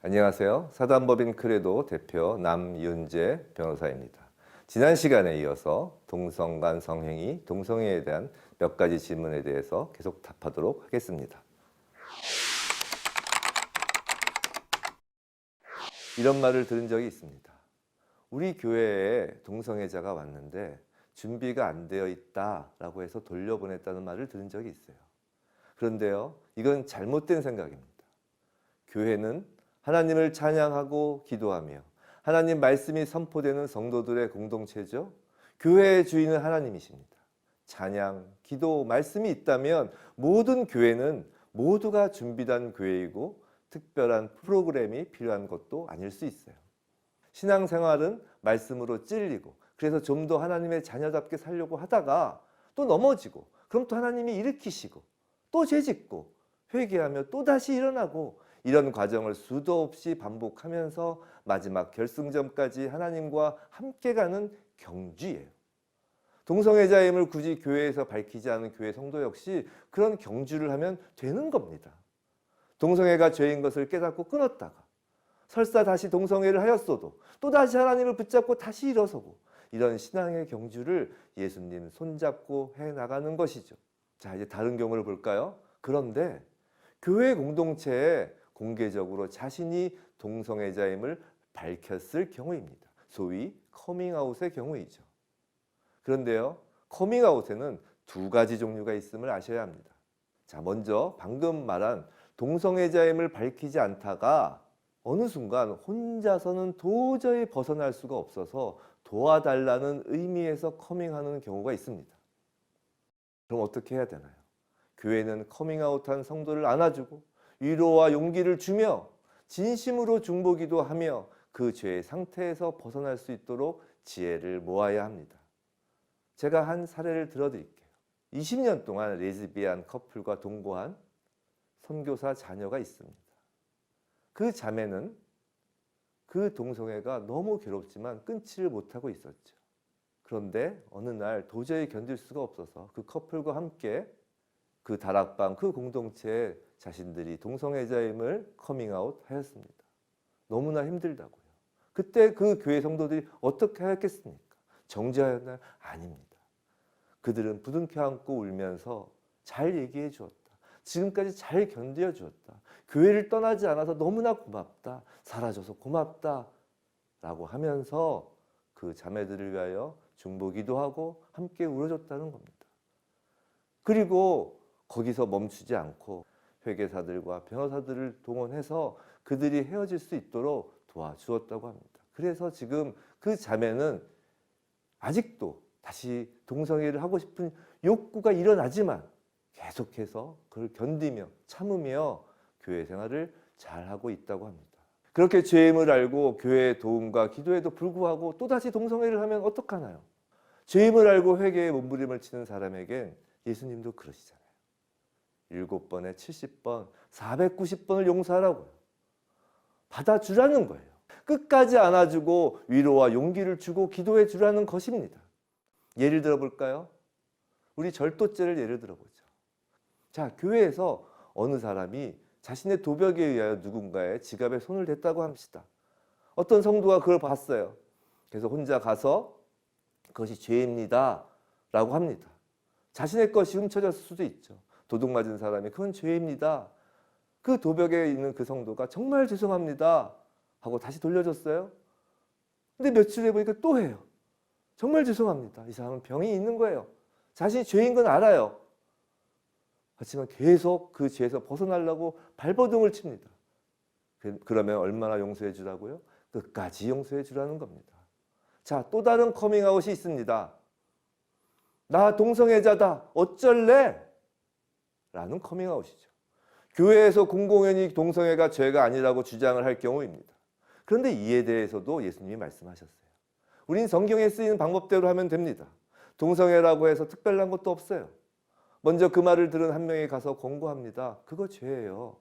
안녕하세요. 사단법인 크레도 대표 남윤재 변호사입니다. 지난 시간에 이어서 동성 간 성행위, 동성애에 대한 몇 가지 질문에 대해서 계속 답하도록 하겠습니다. 이런 말을 들은 적이 있습니다. 우리 교회에 동성애자가 왔는데 준비가 안 되어 있다라고 해서 돌려보냈다는 말을 들은 적이 있어요. 그런데요, 이건 잘못된 생각입니다. 교회는 하나님을 찬양하고 기도하며 하나님 말씀이 선포되는 성도들의 공동체죠. 교회의 주인은 하나님이십니다. 찬양, 기도, 말씀이 있다면 모든 교회는 모두가 준비된 교회이고 특별한 프로그램이 필요한 것도 아닐 수 있어요. 신앙생활은 말씀으로 찔리고 그래서 좀 더 하나님의 자녀답게 살려고 하다가 또 넘어지고 그럼 또 하나님이 일으키시고 또 죄짓고 회개하며 또 다시 일어나고 이런 과정을 수도 없이 반복하면서 마지막 결승점까지 하나님과 함께 가는 경주예요. 동성애자임을 굳이 교회에서 밝히지 않은 교회 성도 역시 그런 경주를 하면 되는 겁니다. 동성애가 죄인 것을 깨닫고 끊었다가 설사 다시 동성애를 하였어도 또 다시 하나님을 붙잡고 다시 일어서고 이런 신앙의 경주를 예수님 손잡고 해나가는 것이죠. 자, 이제 다른 경우를 볼까요? 그런데 교회 공동체에 공개적으로 자신이 동성애자임을 밝혔을 경우입니다. 소위 커밍아웃의 경우이죠. 그런데요, 커밍아웃에는 두 가지 종류가 있음을 아셔야 합니다. 자, 먼저 방금 말한 동성애자임을 밝히지 않다가 어느 순간 혼자서는 도저히 벗어날 수가 없어서 도와달라는 의미에서 커밍하는 경우가 있습니다. 그럼 어떻게 해야 되나요? 교회는 커밍아웃한 성도를 안아주고 위로와 용기를 주며 진심으로 중보기도 하며 그 죄의 상태에서 벗어날 수 있도록 지혜를 모아야 합니다. 제가 한 사례를 들어드릴게요. 20년 동안 레즈비안 커플과 동거한 선교사 자녀가 있습니다. 그 자매는 그 동성애가 너무 괴롭지만 끊지를 못하고 있었죠. 그런데 어느 날 도저히 견딜 수가 없어서 그 커플과 함께 그 다락방, 그 공동체에 자신들이 동성애자임을 커밍아웃 하였습니다. 너무나 힘들다고요. 그때 그 교회 성도들이 어떻게 하였겠습니까? 정죄하였나요? 아닙니다. 그들은 부둥켜 안고 울면서 잘 얘기해 주었다. 지금까지 잘 견뎌 주었다. 교회를 떠나지 않아서 너무나 고맙다. 사라져서 고맙다. 라고 하면서 그 자매들을 위하여 중보기도 하고 함께 울어줬다는 겁니다. 그리고 거기서 멈추지 않고 회계사들과 변호사들을 동원해서 그들이 헤어질 수 있도록 도와주었다고 합니다. 그래서 지금 그 자매는 아직도 다시 동성애를 하고 싶은 욕구가 일어나지만 계속해서 그걸 견디며 참으며 교회 생활을 잘하고 있다고 합니다. 그렇게 죄임을 알고 교회의 도움과 기도에도 불구하고 또다시 동성애를 하면 어떡하나요? 죄임을 알고 회개에 몸부림을 치는 사람에겐 예수님도 그러시잖아요. 7번에 70번, 490번을 용서하라고요. 받아주라는 거예요. 끝까지 안아주고 위로와 용기를 주고 기도해 주라는 것입니다. 예를 들어볼까요? 우리 절도죄를 예를 들어보죠. 자, 교회에서 어느 사람이 자신의 도벽에 의하여 누군가의 지갑에 손을 댔다고 합시다. 어떤 성도가 그걸 봤어요. 그래서 혼자 가서 그것이 죄입니다 라고 합니다. 자신의 것이 훔쳐졌을 수도 있죠. 도둑 맞은 사람이 그건 죄입니다. 그 도벽에 있는 그 성도가 정말 죄송합니다 하고 다시 돌려줬어요. 근데 며칠 후에 보니까 또 해요. 정말 죄송합니다. 이 사람은 병이 있는 거예요. 자신이 죄인 건 알아요. 하지만 계속 그 죄에서 벗어나려고 발버둥을 칩니다. 그러면 얼마나 용서해 주라고요? 끝까지 용서해 주라는 겁니다. 자, 또 다른 커밍아웃이 있습니다. 나 동성애자다. 어쩔래? 라는 커밍아웃이죠. 교회에서 공공연히 동성애가 죄가 아니라고 주장을 할 경우입니다. 그런데 이에 대해서도 예수님이 말씀하셨어요. 우린 성경에 쓰이는 방법대로 하면 됩니다. 동성애라고 해서 특별한 것도 없어요. 먼저 그 말을 들은 한 명이 가서 권고합니다. 그거 죄예요.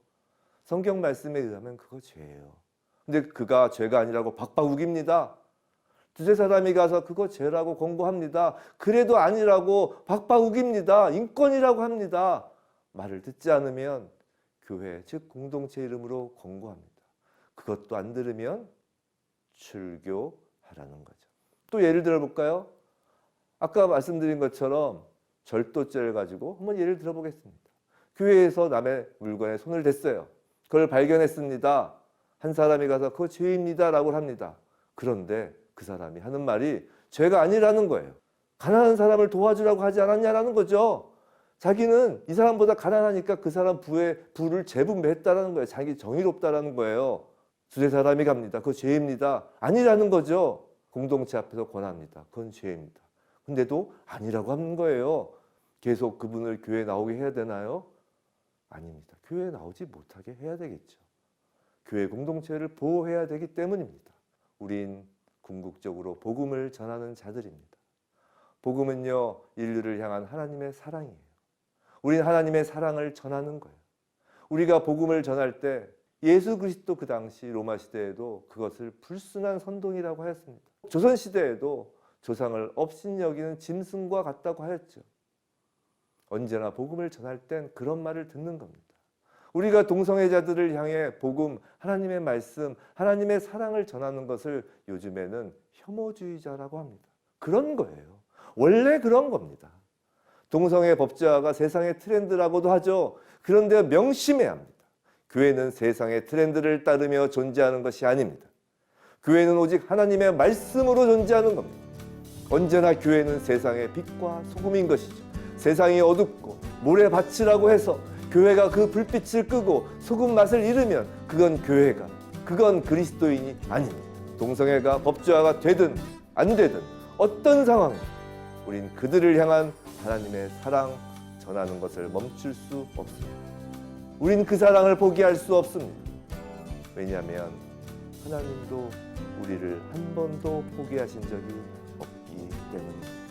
성경 말씀에 의하면 그거 죄예요. 근데 그가 죄가 아니라고 박박 우깁니다. 두세 사람이 가서 그거 죄라고 권고합니다. 그래도 아니라고 박박 우깁니다. 인권이라고 합니다. 말을 듣지 않으면 교회, 즉 공동체 이름으로 권고합니다. 그것도 안 들으면 출교하라는 거죠. 또 예를 들어 볼까요? 아까 말씀드린 것처럼 절도죄를 가지고 한번 예를 들어 보겠습니다. 교회에서 남의 물건에 손을 댔어요. 그걸 발견했습니다. 한 사람이 가서 그거 죄입니다 라고 합니다. 그런데 그 사람이 하는 말이 죄가 아니라는 거예요. 가난한 사람을 도와주라고 하지 않았냐라는 거죠. 자기는 이 사람보다 가난하니까 그 사람 부를 재분배했다라는 거예요. 자기 정의롭다라는 거예요. 두세 사람이 갑니다. 그거 죄입니다. 아니라는 거죠. 공동체 앞에서 권합니다. 그건 죄입니다. 근데도 아니라고 하는 거예요. 계속 그분을 교회에 나오게 해야 되나요? 아닙니다. 교회에 나오지 못하게 해야 되겠죠. 교회 공동체를 보호해야 되기 때문입니다. 우린 궁극적으로 복음을 전하는 자들입니다. 복음은요, 인류를 향한 하나님의 사랑이에요. 우린 하나님의 사랑을 전하는 거예요. 우리가 복음을 전할 때 예수 그리스도 그 당시 로마 시대에도 그것을 불순한 선동이라고 하였습니다. 조선 시대에도 조상을 업신여기는 짐승과 같다고 하였죠. 언제나 복음을 전할 땐 그런 말을 듣는 겁니다. 우리가 동성애자들을 향해 복음, 하나님의 말씀, 하나님의 사랑을 전하는 것을 요즘에는 혐오주의자라고 합니다. 그런 거예요. 원래 그런 겁니다. 동성애 법제화가 세상의 트렌드라고도 하죠. 그런데 명심해야 합니다. 교회는 세상의 트렌드를 따르며 존재하는 것이 아닙니다. 교회는 오직 하나님의 말씀으로 존재하는 겁니다. 언제나 교회는 세상의 빛과 소금인 것이죠. 세상이 어둡고 모래밭이라고 해서 교회가 그 불빛을 끄고 소금 맛을 잃으면 그건 그리스도인이 아닙니다. 동성애가 법제화가 되든 안 되든 어떤 상황이든 우린 그들을 향한 하나님의 사랑 전하는 것을 멈출 수 없습니다. 우린 그 사랑을 포기할 수 없습니다. 왜냐하면 하나님도 우리를 한 번도 포기하신 적이 없기 때문입니다.